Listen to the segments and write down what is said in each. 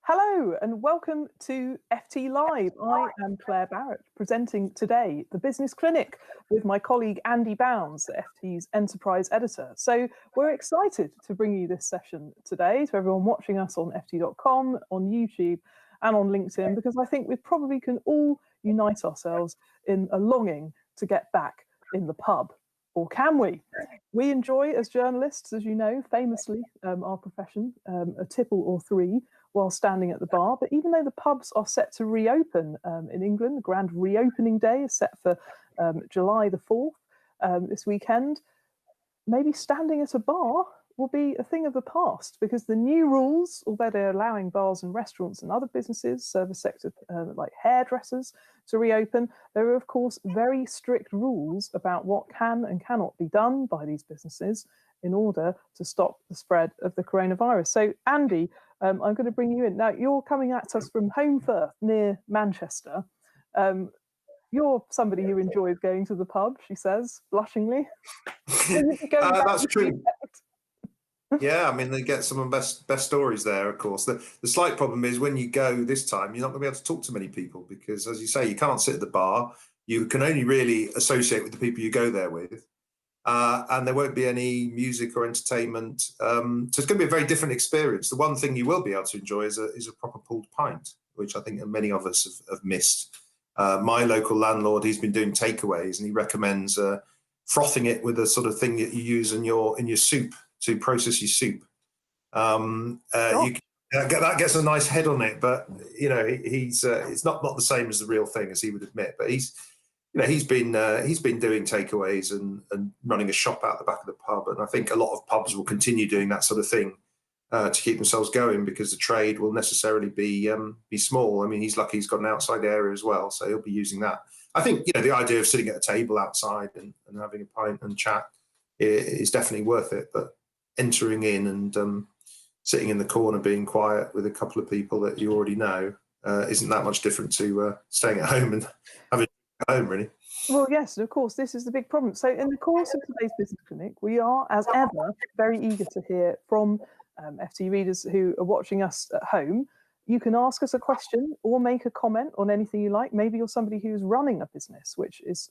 Hello and welcome to FT Live. I am Claer Barrett, presenting today the Business Clinic with my colleague Andy Bounds, FT's Enterprise Editor. So we're excited to bring you this session today to everyone watching us on ft.com, on YouTube and on LinkedIn, because I think we probably can all unite ourselves in a longing to get back in the pub. Or can we? We enjoy, as journalists, as you know, famously, our profession, a tipple or three while standing at the bar. But even though the pubs are set to reopen in England, the grand reopening day is set for July the 4th this weekend, maybe standing at a bar will be a thing of the past, because the new rules, although they're allowing bars and restaurants and other businesses, service sector like hairdressers, to reopen, there are of course very strict rules about what can and cannot be done by these businesses in order to stop the spread of the coronavirus. So Andy, I'm going to bring you in. Now you're coming at us from Holmfirth near Manchester. You're somebody who enjoys going to the pub, she says, blushingly. That's true. Yeah, I mean, they get some of the best stories there, of course. The slight problem is when you go this time, you're not going to be able to talk to many people because, as you say, you can't sit at the bar. You can only really associate with the people you go there with. And there won't be any music or entertainment. So it's going to be a very different experience. The one thing you will be able to enjoy is a proper pulled pint, which I think many of us have missed. My local landlord, he's been doing takeaways, and he recommends frothing it with a sort of thing that you use in your soup to process your soup. That gets a nice head on it, but you know he's it's not the same as the real thing, as he would admit. But he's been doing takeaways and running a shop out the back of the pub, and I think a lot of pubs will continue doing that sort of thing to keep themselves going, because the trade will necessarily be small. I mean, he's lucky he's got an outside area as well, so he'll be using that. I think the idea of sitting at a table outside and having a pint and chat is definitely worth it, but entering in and sitting in the corner being quiet with a couple of people that you already know isn't that much different to staying at home and having at home, really. Well, yes, and of course, this is the big problem. So in the course of today's Business Clinic, we are, as ever, very eager to hear from FT readers who are watching us at home. You can ask us a question or make a comment on anything you like. Maybe you're somebody who's running a business which is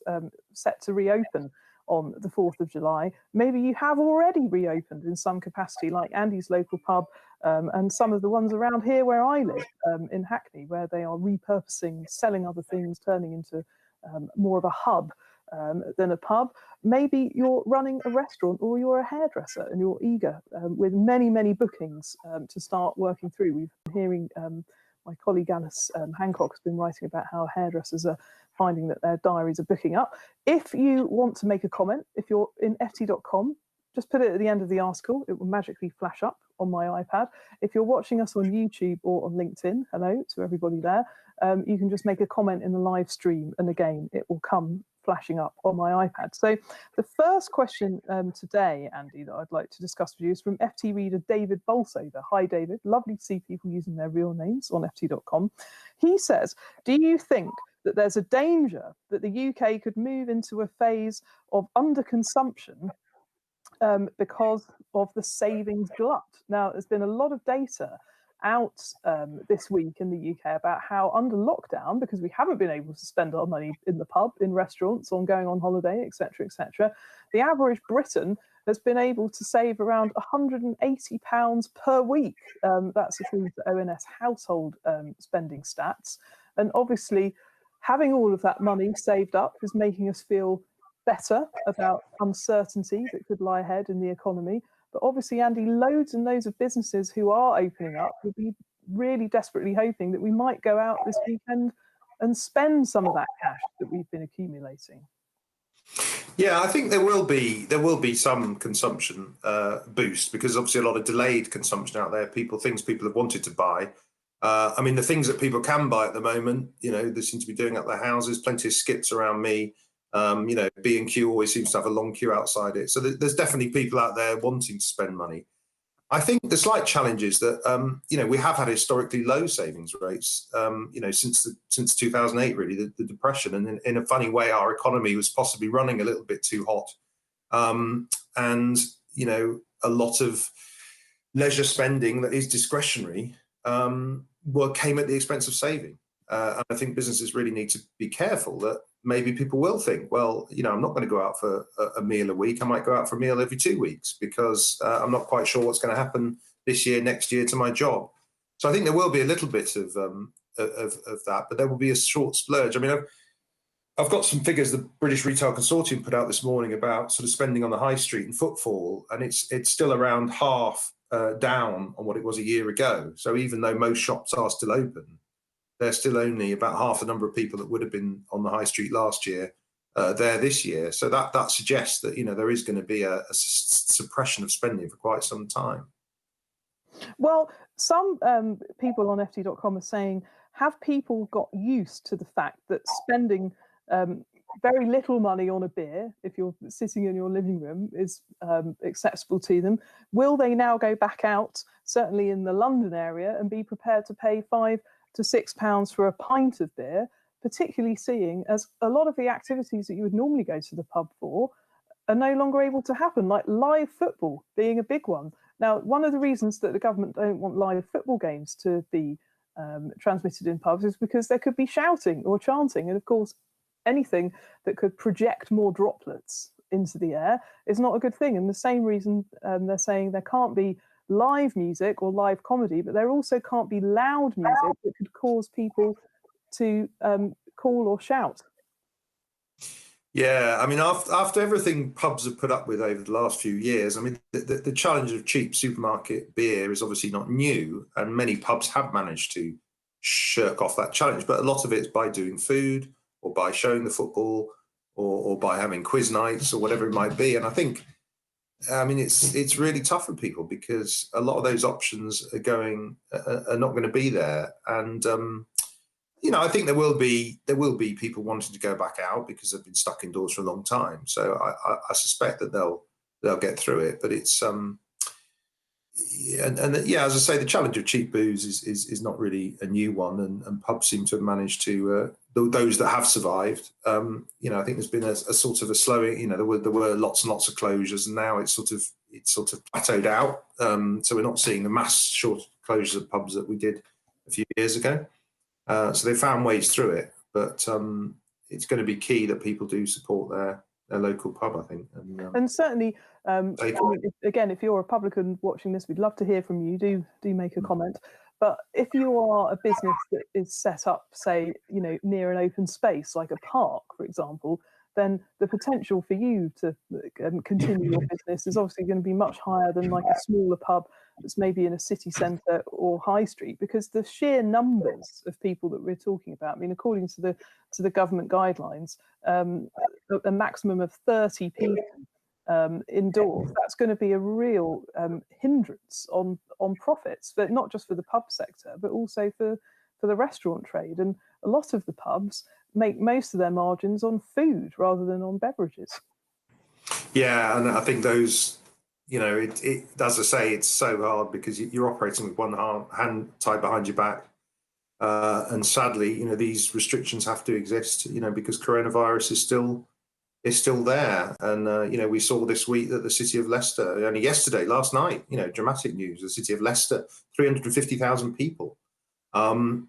set to reopen on the 4th of July. Maybe you have already reopened in some capacity, like Andy's local pub and some of the ones around here where I live, in Hackney, where they are repurposing, selling other things, turning into more of a hub than a pub. Maybe you're running a restaurant or you're a hairdresser and you're eager with many, many bookings to start working through. We've been hearing my colleague Alice Hancock's been writing about how hairdressers are finding that their diaries are booking up. If you want to make a comment, if you're in ft.com, just put it at the end of the article. It will magically flash up on my iPad. If you're watching us on YouTube or on LinkedIn, hello to everybody there, you can just make a comment in the live stream, and again, it will come flashing up on my iPad. So the first question today, Andy, that I'd like to discuss with you is from FT reader David Bolsover. Hi, David. Lovely to see people using their real names on ft.com. He says, do you think that there's a danger that the UK could move into a phase of underconsumption because of the savings glut? Now, there's been a lot of data out this week in the UK about how under lockdown, because we haven't been able to spend our money in the pub, in restaurants, on going on holiday, etc., the average Briton has been able to save around £180 per week. That's according to ONS household spending stats. And obviously, having all of that money saved up is making us feel better about uncertainty that could lie ahead in the economy. But obviously, Andy, loads and loads of businesses who are opening up will be really desperately hoping that we might go out this weekend and spend some of that cash that we've been accumulating. Yeah, I think there will be some consumption boost, because obviously a lot of delayed consumption out there. Things people have wanted to buy. I mean, the things that people can buy at the moment, they seem to be doing at their houses. Plenty of skips around me. B&Q always seems to have a long queue outside it. So there's definitely people out there wanting to spend money. I think the slight challenge is that, we have had historically low savings rates, since 2008, really, the Depression. And in a funny way, our economy was possibly running a little bit too hot. And, a lot of leisure spending that is discretionary came at the expense of saving. And I think businesses really need to be careful that maybe people will think, well, I'm not going to go out for a meal a week. I might go out for a meal every 2 weeks because I'm not quite sure what's going to happen this year, next year to my job. So I think there will be a little bit of that, but there will be a short splurge. I mean, I've got some figures the British Retail Consortium put out this morning about sort of spending on the high street and footfall, and it's still around half down on what it was a year ago. So even though most shops are still open, there's still only about half the number of people that would have been on the high street last year there this year. So that suggests that there is going to be a suppression of spending for quite some time. Well, some people on FT.com are saying, have people got used to the fact that spending very little money on a beer, if you're sitting in your living room, is acceptable to them? Will they now go back out, certainly in the London area, and be prepared to pay £5 to £6 for a pint of beer, particularly seeing as a lot of the activities that you would normally go to the pub for are no longer able to happen, like live football being a big one. Now, one of the reasons that the government don't want live football games to be transmitted in pubs is because there could be shouting or chanting. And of course, anything that could project more droplets into the air is not a good thing. And the same reason they're saying there can't be live music or live comedy, but there also can't be loud music that could cause people to call or shout. Yeah, I mean, after everything pubs have put up with over the last few years, I mean, the challenge of cheap supermarket beer is obviously not new, and many pubs have managed to shirk off that challenge. But a lot of it is by doing food, or by showing the football, or by having quiz nights, or whatever it might be. And I think, it's really tough for people because a lot of those options are not going to be there, and I think there will be people wanting to go back out because they've been stuck indoors for a long time. So I suspect that they'll get through it. But it's as I say, the challenge of cheap booze is not really a new one, and pubs seem to have managed to those that have survived. I think there's been a sort of a slowing. There were lots and lots of closures, and now it's sort of plateaued out. So we're not seeing the mass short closures of pubs that we did a few years ago. So they found ways through it, but it's going to be key that people do support their local pub, I think. And certainly, again, if you're a publican watching this, we'd love to hear from you. Do make a comment. But if you are a business that is set up, say, near an open space like a park, for example, then the potential for you to continue your business is obviously going to be much higher than like a smaller pub that's maybe in a city centre or high street, because the sheer numbers of people that we're talking about, according to the government guidelines, a maximum of 30 people indoors, that's going to be a real hindrance on profits, but not just for the pub sector, but also for the restaurant trade. And a lot of the pubs make most of their margins on food rather than on beverages. Yeah, and I think those, as I say, it's so hard because you're operating with one hand tied behind your back. And sadly, these restrictions have to exist, because coronavirus is still there. And, we saw this week that the city of Leicester, only yesterday, last night, dramatic news, the city of Leicester, 350,000 people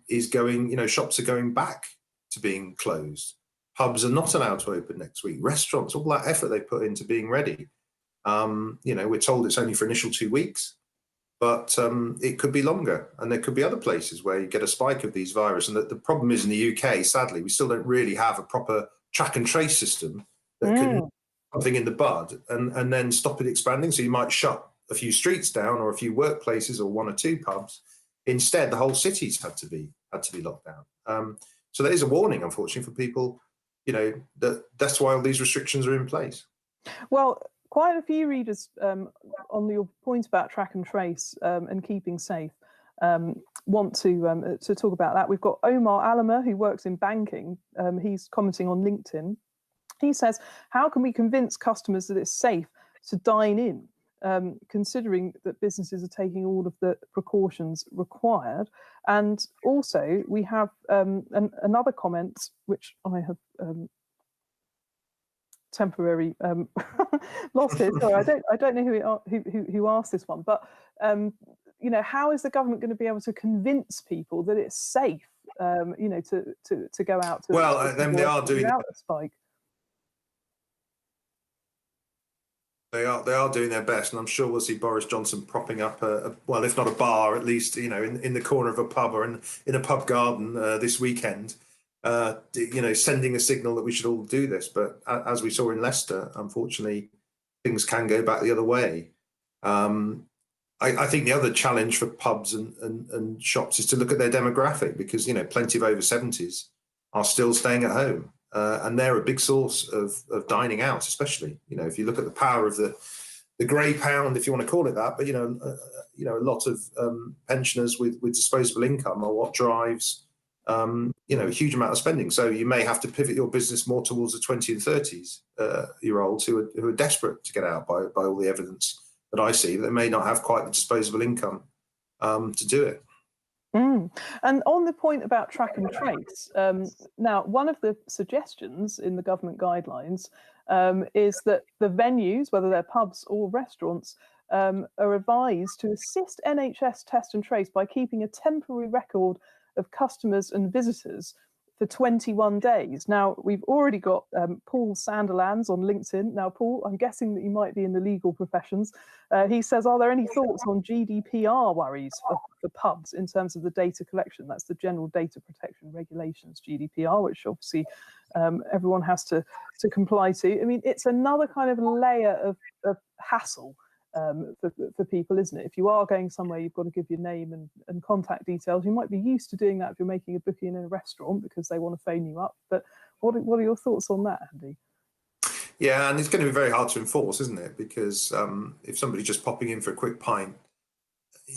is going, shops are going back to being closed. Pubs are not allowed to open next week. Restaurants, all that effort they put into being ready. We're told it's only for initial 2 weeks, but it could be longer. And there could be other places where you get a spike of these viruses. And the problem is in the UK, sadly, we still don't really have a proper track and trace system that can something in the bud and then stop it expanding. So you might shut a few streets down or a few workplaces or one or two pubs. Instead, the whole city's had to be locked down. So there is a warning, unfortunately, for people, that's why all these restrictions are in place. Well, quite a few readers on your point about track and trace and keeping safe want to talk about that. We've got Omar Alamer, who works in banking. He's commenting on LinkedIn. He says, how can we convince customers that it's safe to dine in, considering that businesses are taking all of the precautions required? And also, we have another comment, which I have temporarily lost it. Sorry, I don't know who asked this one, but how is the government going to be able to convince people that it's safe, to go out to? Well, then they are doing a spike. They are doing their best, and I'm sure we'll see Boris Johnson propping up well, if not a bar, at least in the corner of a pub or in a pub garden this weekend. Sending a signal that we should all do this. But as we saw in Leicester, unfortunately, things can go back the other way. I think the other challenge for pubs and shops is to look at their demographic, because plenty of over 70s are still staying at home. And they're a big source of dining out, especially, if you look at the power of the grey pound, if you want to call it that. But, a lot of pensioners with disposable income are what drives, a huge amount of spending. So you may have to pivot your business more towards the 20 and 30s year olds who are desperate to get out by all the evidence that I see. They may not have quite the disposable income to do it. And on the point about track and trace, now, one of the suggestions in the government guidelines is that the venues, whether they're pubs or restaurants, are advised to assist NHS test and trace by keeping a temporary record of customers and visitors for 21 days. Now, we've already got Paul Sanderlands on LinkedIn. Now, Paul, I'm guessing that you might be in the legal professions. He says, are there any thoughts on GDPR worries for pubs in terms of the data collection? That's the General Data Protection Regulations, GDPR, which obviously everyone has to comply to. I mean, it's another kind of layer of hassle for people, isn't it? If you are going somewhere, you've got to give your name and contact details. You might be used to doing that if you're making a booking in a restaurant because they want to phone you up. But what are your thoughts on that, Andy? Yeah, and it's going to be very hard to enforce, isn't it? Because if somebody's just popping in for a quick pint,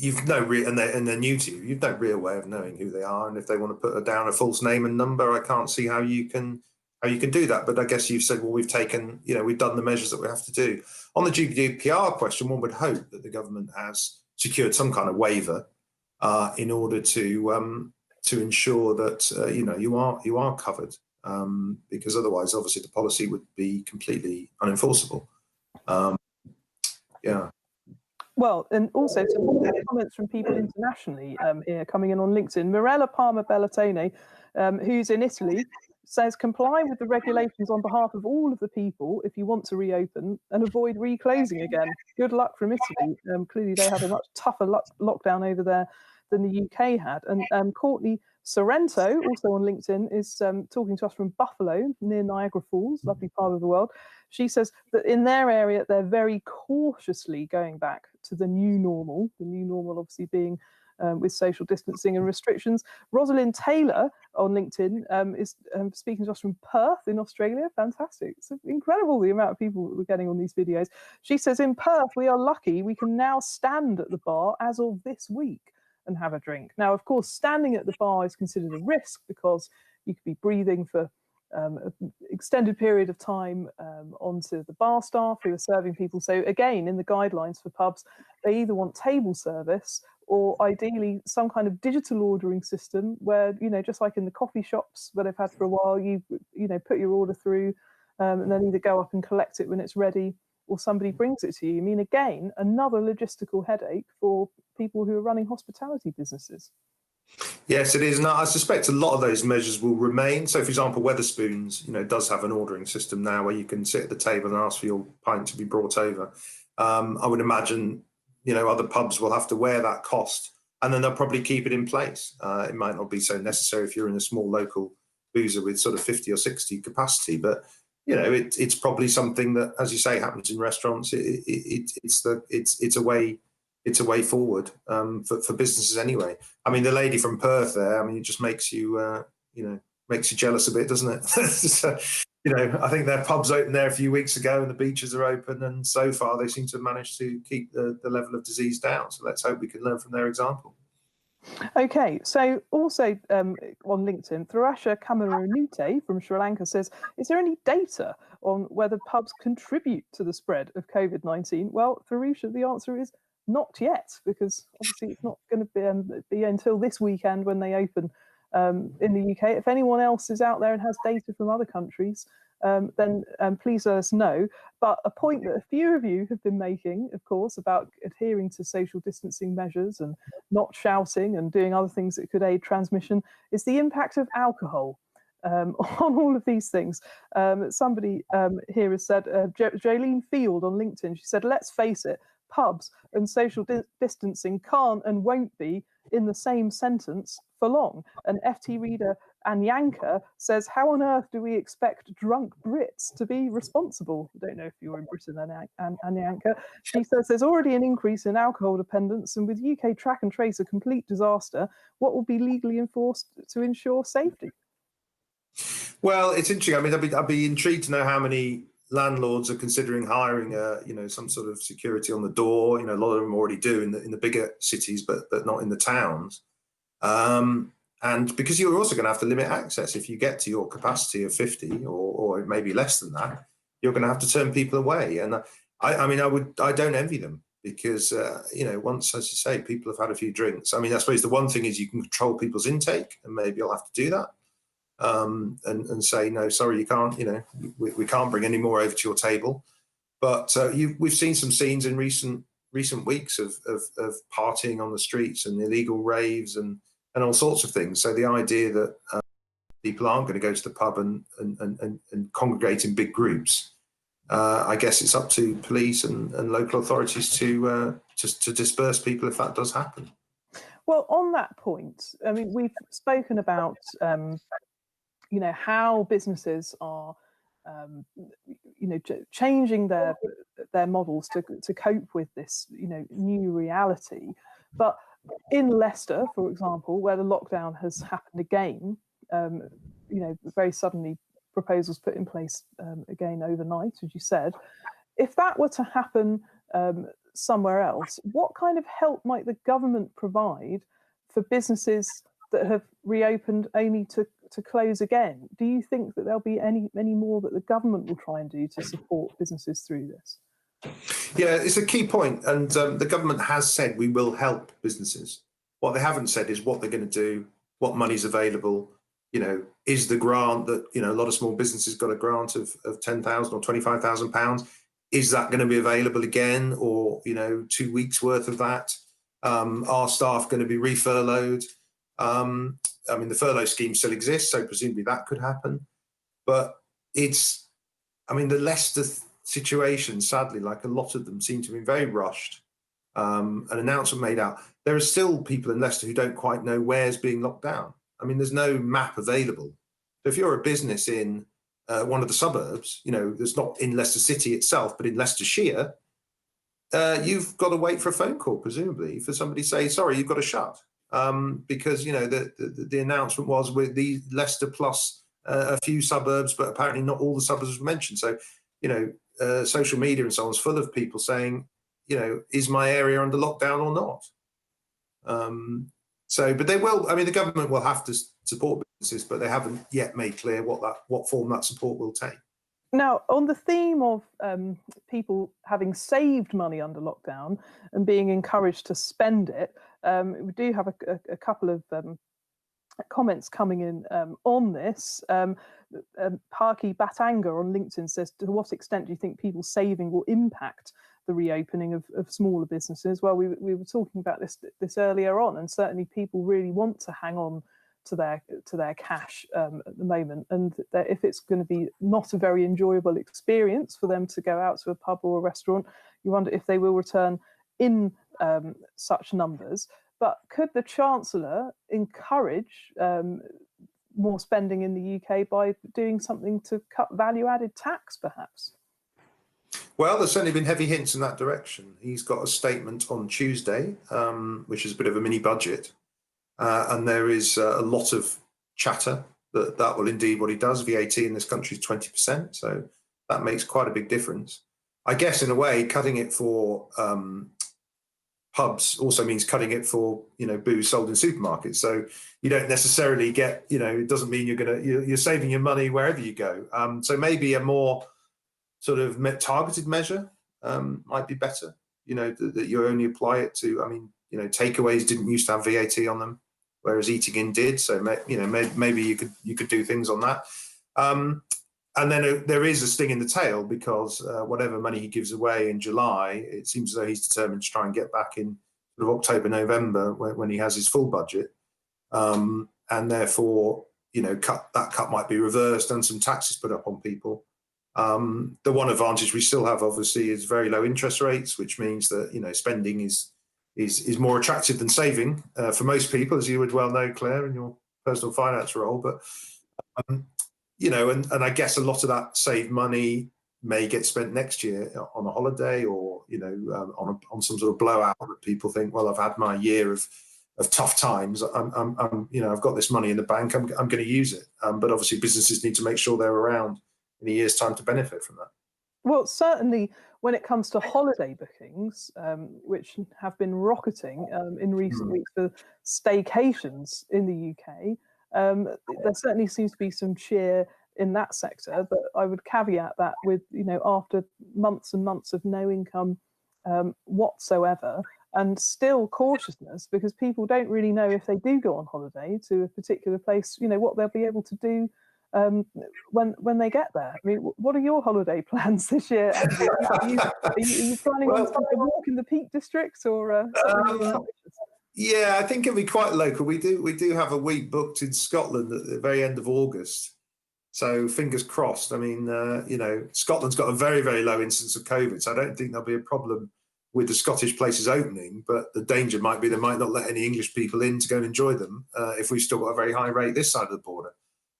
and they're new to you, you've no real way of knowing who they are. And if they want to put down a false name and number, I can't see how you can do that. But I guess you've said, well, we've done the measures that we have to do. On the GDPR question, one would hope that the government has secured some kind of waiver in order to ensure that you are covered, because otherwise, obviously, the policy would be completely unenforceable. Yeah. Well, and also some comments from people internationally here coming in on LinkedIn. Mirella Palmer Bellatone, who's in Italy, says comply with the regulations on behalf of all of the people if you want to reopen and avoid reclosing again. Good luck from Italy. Clearly they have a much tougher lockdown over there than the UK had. And Courtney Sorrento, also on LinkedIn, is talking to us from Buffalo, near Niagara Falls, lovely part of the world. She says that in their area, they're very cautiously going back to the new normal obviously being with social distancing and restrictions. Rosalind Taylor on LinkedIn is speaking to us from Perth in Australia. Fantastic. It's incredible the amount of people that we're getting on these videos. She says, in Perth, we are lucky we can now stand at the bar as of this week and have a drink. Now, of course, standing at the bar is considered a risk because you could be breathing for an extended period of time onto the bar staff who are serving people. So again, in the guidelines for pubs, they either want table service or ideally some kind of digital ordering system where, just like in the coffee shops where they've had for a while, you put your order through and then either go up and collect it when it's ready or somebody brings it to you. I mean, again, another logistical headache for people who are running hospitality businesses. Yes, it is. And I suspect a lot of those measures will remain. So, for example, Wetherspoons, does have an ordering system now where you can sit at the table and ask for your pint to be brought over. I would imagine, other pubs will have to wear that cost, and then they'll probably keep it in place. It might not be so necessary if you're in a small local boozer with sort of 50 or 60 capacity, but it's probably something that, as you say, happens in restaurants. It's a way forward for businesses anyway. I mean, the lady from Perth there, it just makes you jealous a bit, doesn't it? So, I think their pubs opened there a few weeks ago and the beaches are open, and so far they seem to have managed to keep the level of disease down. So let's hope we can learn from their example. Okay, so also on LinkedIn, Thrasha Kamarunute from Sri Lanka says, is there any data on whether pubs contribute to the spread of COVID-19? Well, Thrasha, the answer is not yet, because obviously it's not going to be until this weekend when they open in the UK. If anyone else is out there and has data from other countries, then please let us know. But a point that a few of you have been making, of course, about adhering to social distancing measures and not shouting and doing other things that could aid transmission, is the impact of alcohol on all of these things. Somebody here has said, Jolene Field on LinkedIn, she said, let's face it, pubs and social distancing can't and won't be in the same sentence for long. And FT reader Anyanka says, how on earth do we expect drunk Brits to be responsible? I don't know if you're in Britain, Anyanka. She says there's already an increase in alcohol dependence, and with UK track and trace a complete disaster, what will be legally enforced to ensure safety? Well, it's interesting. I mean, I'd be intrigued to know how many landlords are considering hiring, some sort of security on the door. A lot of them already do in the bigger cities, but not in the towns. And because you're also going to have to limit access if you get to your capacity of 50 or maybe less than that, you're going to have to turn people away. And I don't envy them because once, as you say, people have had a few drinks. I mean, I suppose the one thing is you can control people's intake, and maybe you'll have to do that. And say, no, sorry, you can't, we can't bring any more over to your table. But we've seen some scenes in recent weeks of partying on the streets and illegal raves and all sorts of things. So the idea that people aren't going to go to the pub and congregate in big groups, I guess it's up to police and local authorities to disperse people if that does happen. Well, on that point, I mean, we've spoken about how businesses are, changing their models to cope with this, new reality. But in Leicester, for example, where the lockdown has happened again, very suddenly proposals put in place again overnight, as you said. If that were to happen somewhere else, what kind of help might the government provide for businesses that have reopened only to close again? Do you think that there'll be any more that the government will try and do to support businesses through this? Yeah, it's a key point. And the government has said we will help businesses. What they haven't said is what they're going to do, what money's available. Is the grant that, a lot of small businesses got a grant of £10,000 or £25,000. Is that going to be available again, or, 2 weeks worth of that? Are staff going to be refurloughed? I mean, the furlough scheme still exists, so presumably that could happen. But the Leicester situation, sadly, like a lot of them, seem to be very rushed. An announcement made out. There are still people in Leicester who don't quite know where's being locked down. I mean, there's no map available. So if you're a business in one of the suburbs, there's not in Leicester City itself, but in Leicestershire, you've got to wait for a phone call, presumably, for somebody to say, sorry, you've got to shut. Because the announcement was with the Leicester plus a few suburbs, but apparently not all the suburbs were mentioned. So, social media and so on is full of people saying, is my area under lockdown or not? But they will. I mean, the government will have to support businesses, but they haven't yet made clear what form that support will take. Now, on the theme of people having saved money under lockdown and being encouraged to spend it, we do have a couple of comments coming in on this. Parky Batanga on LinkedIn says, to what extent do you think people saving will impact the reopening of smaller businesses? Well, we were talking about this earlier on, and certainly people really want to hang on to their cash at the moment, and that if it's going to be not a very enjoyable experience for them to go out to a pub or a restaurant, you wonder if they will return in such numbers. But could the Chancellor encourage more spending in the UK by doing something to cut value-added tax, perhaps? Well, there's certainly been heavy hints in that direction. He's got a statement on Tuesday, which is a bit of a mini budget. And there is a lot of chatter that will indeed what he does. VAT in this country is 20%, so that makes quite a big difference. I guess in a way, cutting it for pubs also means cutting it for booze sold in supermarkets. So you don't necessarily get it doesn't mean you're saving your money wherever you go. So maybe a more sort of targeted measure might be better. That you only apply it to. I mean, takeaways didn't used to have VAT on them. whereas Eating In did. So maybe you could do things on that. And then there is a sting in the tail, because whatever money he gives away in July, it seems as though he's determined to try and get back in sort of October, November, when he has his full budget. And therefore, that cut might be reversed and some taxes put up on people. The one advantage we still have, obviously, is very low interest rates, which means that spending is more attractive than saving for most people, as you would well know, Claire, in your personal finance role. But and I guess a lot of that saved money may get spent next year on a holiday, or on some sort of blowout that people think, well, I've had my year of tough times. I've got this money in the bank. I'm going to use it. But obviously, businesses need to make sure they're around in a year's time to benefit from that. Well, certainly when it comes to holiday bookings, which have been rocketing in recent weeks for staycations in the UK, there certainly seems to be some cheer in that sector. But I would caveat that with, after months and months of no income whatsoever, and still cautiousness, because people don't really know if they do go on holiday to a particular place, what they'll be able to do when they get there. I mean, what are your holiday plans this year, Andy? Are you planning on a walk in the Peak District, or something? Yeah, I think it'll be quite local. We do have a week booked in Scotland at the very end of August, so fingers crossed. I mean, Scotland's got a very, very low incidence of COVID, so I don't think there'll be a problem with the Scottish places opening. But the danger might be they might not let any English people in to go and enjoy them if we've still got a very high rate this side of the border.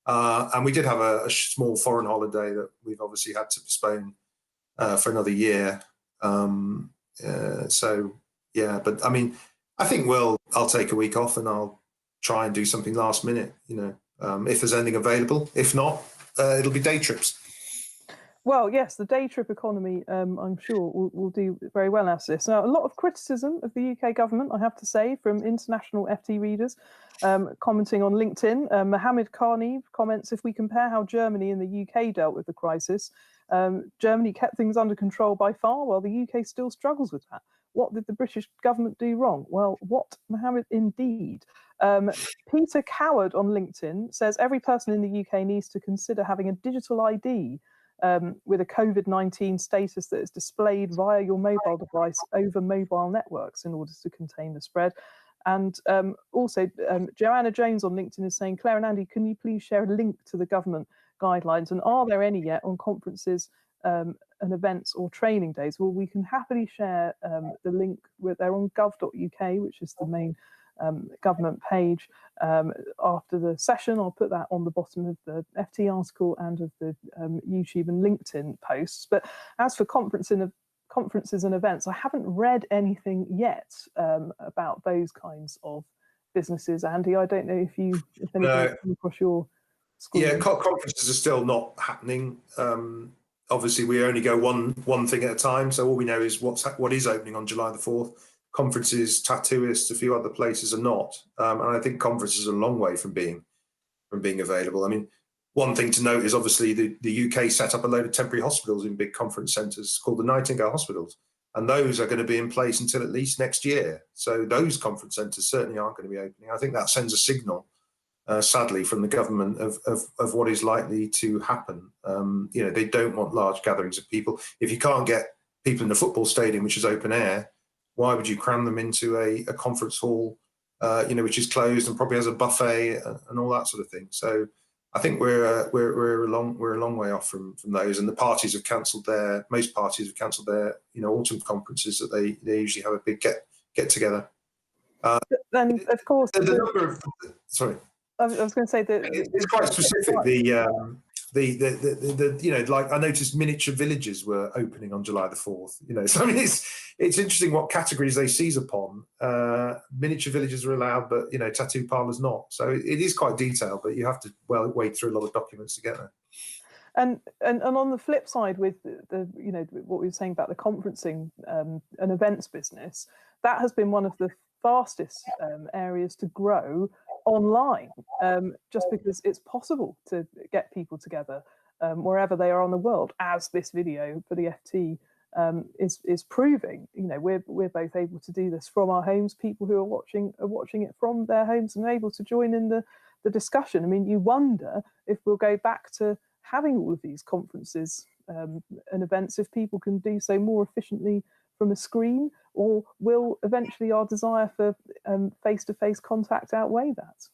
And we did have a small foreign holiday that we've obviously had to postpone for another year. So yeah, but I mean, I think I'll take a week off and I'll try and do something last minute, if there's anything available. If not, it'll be day trips. Well, yes, the day trip economy, I'm sure, will do very well as this. Now, a lot of criticism of the UK government, I have to say, from international FT readers commenting on LinkedIn. Mohammed Karni comments, if we compare how Germany and the UK dealt with the crisis, Germany kept things under control by far, while the UK still struggles with that. What did the British government do wrong? Well, what, Mohammed, indeed. Peter Coward on LinkedIn says, every person in the UK needs to consider having a digital ID with a COVID-19 status that is displayed via your mobile device over mobile networks in order to contain the spread. And also, Joanna Jones on LinkedIn is saying, Claire and Andy, can you please share a link to the government guidelines? And are there any yet on conferences and events or training days? Well, we can happily share the link. They're on gov.uk, which is the main government page. After the session, I'll put that on the bottom of the FT article and of the YouTube and LinkedIn posts. But as for conferences and events, I haven't read anything yet about those kinds of businesses. Andy, I don't know if anything has come across your school. Yeah, conferences are still not happening. Obviously, we only go one thing at a time. So all we know is what is opening on July the 4th. Conferences, tattooists, a few other places are not, and I think conferences are a long way from being available. I mean, one thing to note is obviously the UK set up a load of temporary hospitals in big conference centres called the Nightingale Hospitals, and those are going to be in place until at least next year. So those conference centres certainly aren't going to be opening. I think that sends a signal, sadly, from the government of what is likely to happen. They don't want large gatherings of people. If you can't get people in the football stadium, which is open air, why would you cram them into a conference hall, which is closed and probably has a buffet and all that sort of thing? So I think we're a long way off from those. And the parties have cancelled most parties have cancelled their autumn conferences that they usually have a big get together. Then of course the number of sorry. I was going to say that it's quite specific. Like I noticed miniature villages were opening on July the 4th. So I mean, it's interesting what categories they seize upon. Miniature villages are allowed, but tattoo parlours not. So it is quite detailed, but you have to wade through a lot of documents to get there. And on the flip side, with the what we were saying about the conferencing and events business, that has been one of the fastest areas to grow online, just because it's possible to get people together wherever they are in the world, as this video for the FT is proving. We're both able to do this from our homes. People who are watching it from their homes and are able to join in the discussion. I mean, you wonder if we'll go back to having all of these conferences and events if people can do so more efficiently from a screen, or will eventually our desire for face-to-face contact outweigh that?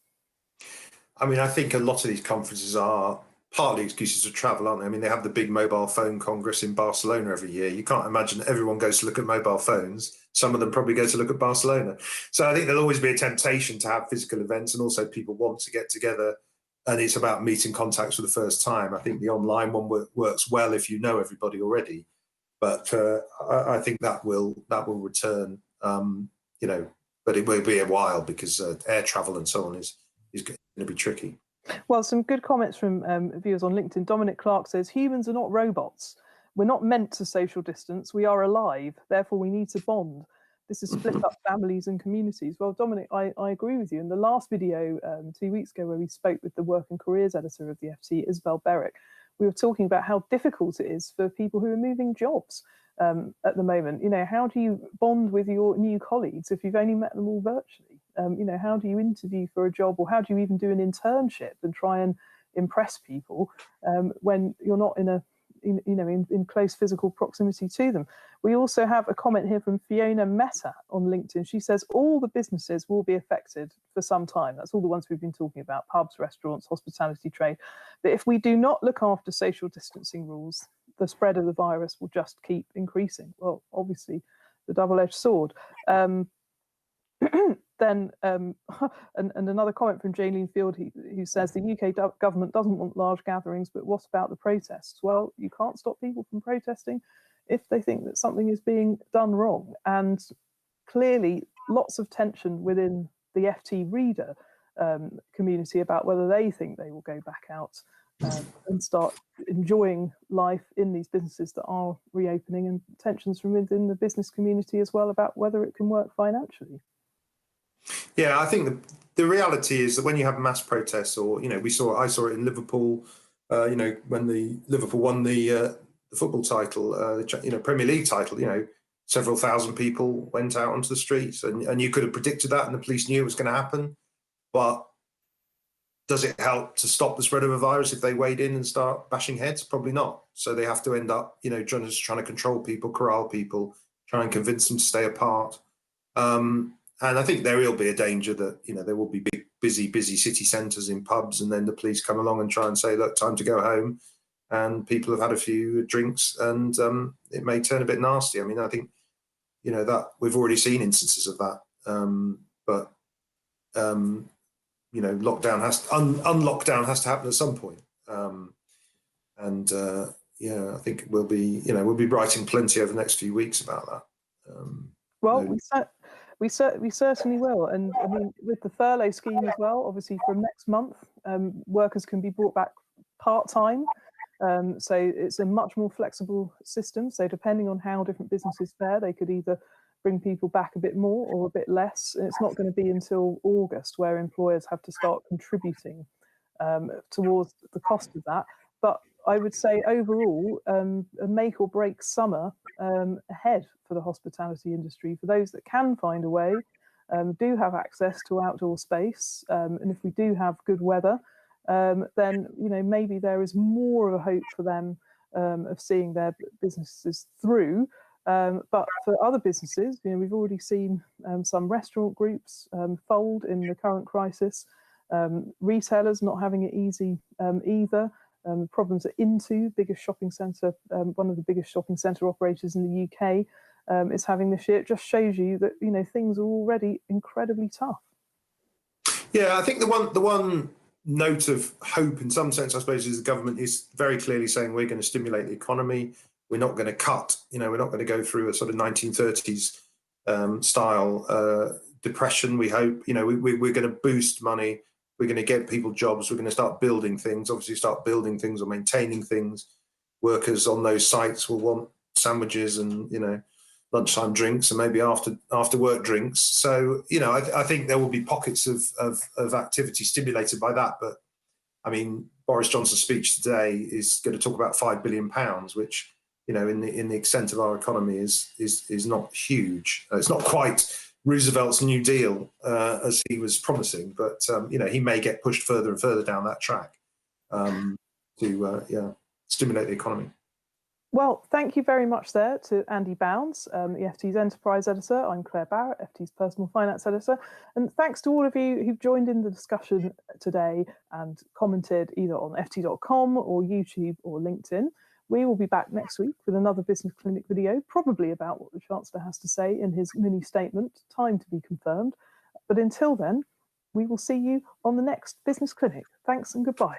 I mean, I think a lot of these conferences are partly excuses to travel, aren't they? I mean, they have the big mobile phone congress in Barcelona every year. You can't imagine everyone goes to look at mobile phones. Some of them probably go to look at Barcelona. So I think there'll always be a temptation to have physical events, and also people want to get together, and it's about meeting contacts for the first time. I think the online one works well if you know everybody already, but I think that will return, but it will be a while because air travel and so on is going to be tricky. Well, some good comments from viewers on LinkedIn. Dominic Clark says, humans are not robots. We're not meant to social distance. We are alive. Therefore, we need to bond. This has split up families and communities. Well, Dominic, I agree with you. In the last video 2 weeks ago, where we spoke with the work and careers editor of the FT, Claer Barrett, we were talking about how difficult it is for people who are moving jobs at the moment. How do you bond with your new colleagues if you've only met them all virtually? How do you interview for a job, or how do you even do an internship and try and impress people when you're not in close physical proximity to them? We also have a comment here from Fiona Meta on LinkedIn. She says all the businesses will be affected for some time. That's all the ones we've been talking about: pubs, restaurants, hospitality trade. But if we do not look after social distancing rules, the spread of the virus will just keep increasing. Well, obviously, the double-edged sword. Then and another comment from Jaylene Field, who says the UK government doesn't want large gatherings, but what about the protests? Well, you can't stop people from protesting if they think that something is being done wrong. And clearly lots of tension within the FT reader community about whether they think they will go back out and start enjoying life in these businesses that are reopening, and tensions from within the business community as well about whether it can work financially. Yeah, I think the reality is that when you have mass protests, or I saw it in Liverpool, when the Liverpool won the football title, Premier League title, several thousand people went out onto the streets, and you could have predicted that, and the police knew it was going to happen. But does it help to stop the spread of a virus if they wade in and start bashing heads? Probably not. So they have to end up, trying to control people, corral people, try and convince them to stay apart. And I think there will be a danger that, there will be big, busy city centres in pubs, and then the police come along and try and say, look, time to go home. And people have had a few drinks, and it may turn a bit nasty. I mean, I think, that we've already seen instances of that. But unlockdown has to happen at some point. I think we'll be writing plenty over the next few weeks about that. We certainly will. And I mean, with the furlough scheme as well, obviously from next month, workers can be brought back part-time. So it's a much more flexible system. So depending on how different businesses fare, they could either bring people back a bit more or a bit less. And it's not going to be until August where employers have to start contributing towards the cost of that. But I would say overall, a make or break summer ahead for the hospitality industry. For those that can find a way, do have access to outdoor space, and if we do have good weather, then maybe there is more of a hope for them of seeing their businesses through. But for other businesses, we've already seen some restaurant groups fold in the current crisis. Retailers not having it easy either. Problems at Into, biggest shopping centre, one of the biggest shopping centre operators in the UK, is having this year. It just shows you that things are already incredibly tough. Yeah, I think the one note of hope, in some sense, I suppose, is the government is very clearly saying we're going to stimulate the economy. We're not going to cut. We're not going to go through a sort of 1930s style depression. We hope. We're going to boost money. We're going to get people jobs. We're going to start building things, obviously start building things or maintaining things. Workers on those sites will want sandwiches and, lunchtime drinks and maybe after work drinks. So, I think there will be pockets of activity stimulated by that. But I mean, Boris Johnson's speech today is going to talk about £5 billion, which in the extent of our economy is not huge. It's not quite Roosevelt's New Deal as he was promising, but he may get pushed further and further down that track to stimulate the economy. Well, thank you very much there to Andy Bounds, the FT's Enterprise Editor. I'm Claer Barrett, FT's Personal Finance Editor. And thanks to all of you who've joined in the discussion today and commented either on ft.com or YouTube or LinkedIn. We will be back next week with another Business Clinic video, probably about what the Chancellor has to say in his mini statement, time to be confirmed. But until then, we will see you on the next Business Clinic. Thanks and goodbye.